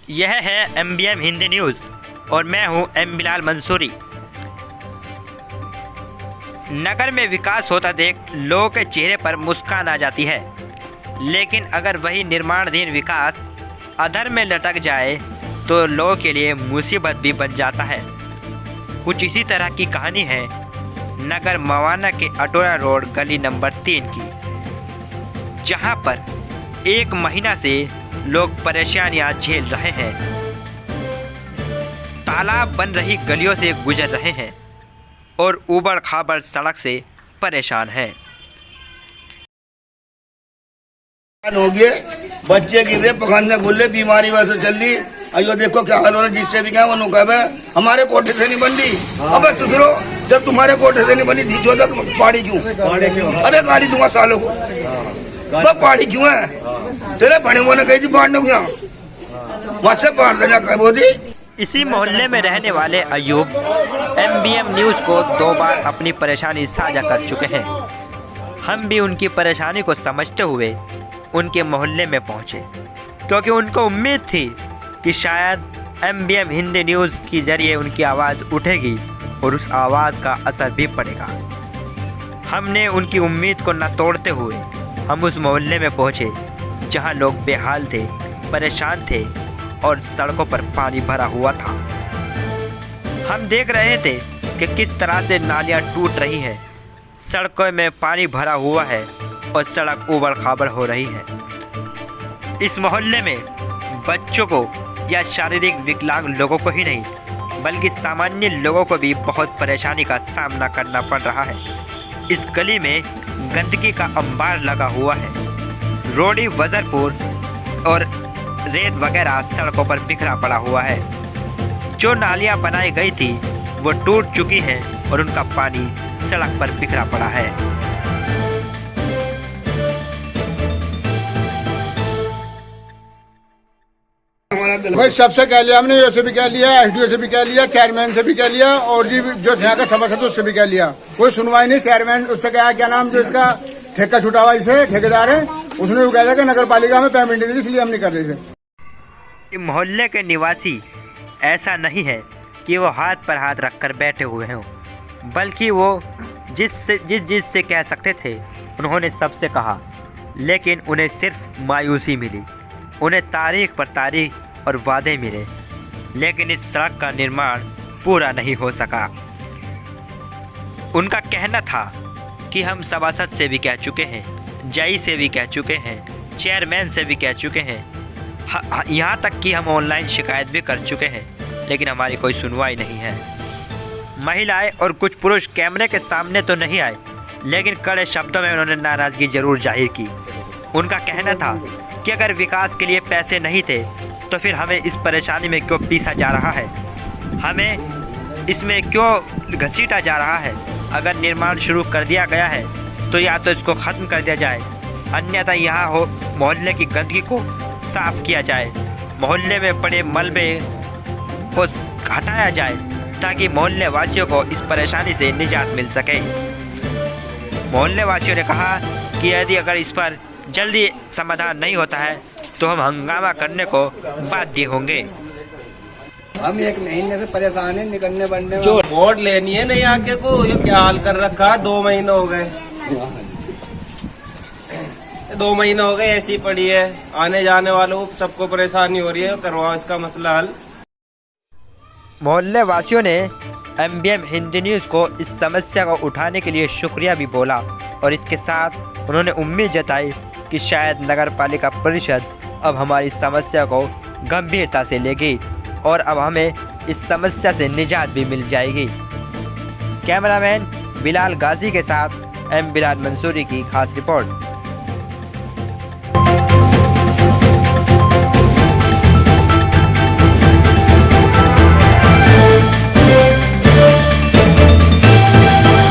यह है MBM Hindi news और मैं हूं M बिलाल मंसूरी। नगर में विकास होता देख लोगों के चेहरे पर मुस्कान आ जाती है, लेकिन अगर वही निर्माणाधीन विकास अधर में लटक जाए तो लोगों के लिए मुसीबत भी बन जाता है। कुछ इसी तरह की कहानी है नगर मवाना के अटोरा रोड गली नंबर 3 की, जहां पर 1 महीना से लोग परेशानियां झेल रहे हैं। तालाब बन रही गलियों से गुजर रहे हैं और ऊबड़ खाबड़ सड़क से परेशान हैं। हो गए बच्चे गिर रहे, पखाने खुल रहे, बीमारी वैसे चल रही। अयो देखो क्या हाल हो रहा है, जिससे भी क्या वो नुका हमारे कोठे से नहीं बन रही। अब सुधरो, जब तुम्हारे कोठे से नहीं बनी थी जो तक पहाड़ी क्यों? अरे गाड़ी दूंगा सालों को, पहाड़ी क्यों है? तेरे बड़े ने कही थी बाढ़ क्यों वहां से बाढ़ देना कर दी। इसी मोहल्ले में रहने वाले अयूब MBM न्यूज़ को 2 बार अपनी परेशानी साझा कर चुके हैं। हम भी उनकी परेशानी को समझते हुए उनके मोहल्ले में पहुंचे, क्योंकि उनको उम्मीद थी कि शायद MBM हिंदी न्यूज़ के जरिए उनकी आवाज़ उठेगी और उस आवाज़ का असर भी पड़ेगा। हमने उनकी उम्मीद को न तोड़ते हुए हम उस मोहल्ले में पहुंचे जहां लोग बेहाल थे, परेशान थे और सड़कों पर पानी भरा हुआ था। हम देख रहे थे कि किस तरह से नालियां टूट रही हैं, सड़कों में पानी भरा हुआ है और सड़क ऊबड़ खाबड़ हो रही है। इस मोहल्ले में बच्चों को या शारीरिक विकलांग लोगों को ही नहीं बल्कि सामान्य लोगों को भी बहुत परेशानी का सामना करना पड़ रहा है। इस गली में गंदगी का अंबार लगा हुआ है। रोड़ी, वजरपुर और रेत वगैरह सड़कों पर बिखरा पड़ा हुआ है। जो नालियां बनाई गई थी वो टूट चुकी हैं और उनका पानी सड़क पर बिखरा पड़ा है। भाई सबसे कह लिया हमने, ये से भी कह लिया, SDO से भी कह लिया, चेयरमैन से भी कह लिया और जी जो यहाँ का सभासद उससे भी कह लिया, कोई सुनवाई नहीं। चेयरमैन उससे कहा क्या नाम जो इसका ठेका छुटा हुआ इसे ठेकेदार है, उसने वो कहा था कि नगर पालिका में पेमेंट नहीं दी इसलिए हम नहीं कर रहे थे। मोहल्ले के निवासी ऐसा नहीं है कि वो हाथ पर हाथ रखकर बैठे हुए हों, बल्कि वो जिस से कह सकते थे उन्होंने सबसे कहा, लेकिन उन्हें सिर्फ मायूसी मिली। उन्हें तारीख पर तारीख और वादे मिले, लेकिन इस सड़क का निर्माण पूरा नहीं हो सका। उनका कहना था कि हम सभासद से भी कह चुके हैं, जई से भी कह चुके हैं, चेयरमैन से भी कह चुके हैं, यहाँ तक कि हम ऑनलाइन शिकायत भी कर चुके हैं, लेकिन हमारी कोई सुनवाई नहीं है। महिलाएं और कुछ पुरुष कैमरे के सामने तो नहीं आए, लेकिन कड़े शब्दों में उन्होंने नाराज़गी जरूर जाहिर की। उनका कहना था कि अगर विकास के लिए पैसे नहीं थे तो फिर हमें इस परेशानी में क्यों पीसा जा रहा है, हमें इसमें क्यों घसीटा जा रहा है। अगर निर्माण शुरू कर दिया गया है तो या तो इसको ख़त्म कर दिया जाए, अन्यथा यहाँ मोहल्ले की गंदगी को साफ़ किया जाए, मोहल्ले में पड़े मलबे को हटाया जाए, ताकि मोहल्ले वासियों को इस परेशानी से निजात मिल सके। मोहल्ले वासियों ने कहा कि यदि अगर इस पर जल्दी समाधान नहीं होता है तो हम हंगामा करने को बाध्य होंगे। हम 1 महीने से परेशान हैं निकलने बनने में। जो वोट लेनी है नहीं आके को, ये क्या हाल कर रखा है। 2 महीने हो गए, 2 महीने हो गए ऐसी पड़ी है। आने जाने वालों को सबको परेशानी हो रही है, करवाओ इसका मसला हल। मोहल्ले वासियों ने MBM हिंदी न्यूज़ को इस समस्या को उठाने के लिए शुक्रिया भी बोला और इसके साथ उन्होंने उम्मीद जताई कि शायद नगर पालिका परिषद अब हमारी समस्या को गंभीरता से लेगी और अब हमें इस समस्या से निजात भी मिल जाएगी। कैमरामैन बिलाल गाजी के साथ M बिलाल मंसूरी की खास रिपोर्ट।